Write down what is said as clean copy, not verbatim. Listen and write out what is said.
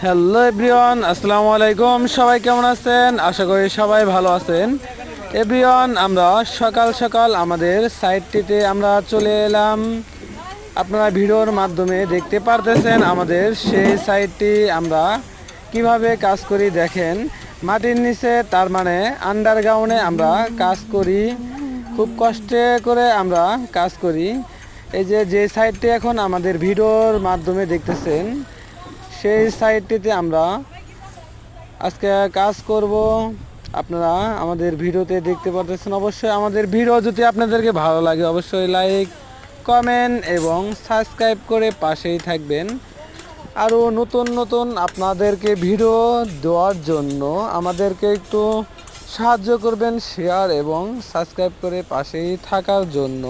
Hello everyone, আসসালামু আলাইকুম। সবাই কেমন আছেন? আশা করি সবাই ভালো আছেন। এভরিওয়ান, আমরা সকাল সকাল আমাদের সাইটটিতে আমরা চলে এলাম। আপনারা ভিডিওর মাধ্যমে দেখতে পারতেছেন আমাদের সেই সাইটটি আমরা কিভাবে কাজ করি। দেখেন, মাটির নিচে, তার মানে আন্ডারগ্রাউন্ডে আমরা কাজ করি। খুব কষ্টে করে আমরা কাজ করি। এই যে সাইটটি এখন আমাদের ভিডিওর মাধ্যমে দেখতেছেন, সেই সাইটটিতে আমরা আজকে কাজ করব। আপনারা আমাদের ভিডিওতে দেখতে পাচ্ছেন। অবশ্যই আমাদের ভিডিও যদি আপনাদেরকে ভালো লাগে, অবশ্যই লাইক, কমেন্ট এবং সাবস্ক্রাইব করে পাশেই থাকবেন। আরও নতুন নতুন আপনাদেরকে ভিডিও দেওয়ার জন্য আমাদেরকে একটু সাহায্য করবেন, শেয়ার এবং সাবস্ক্রাইব করে পাশেই থাকার জন্য।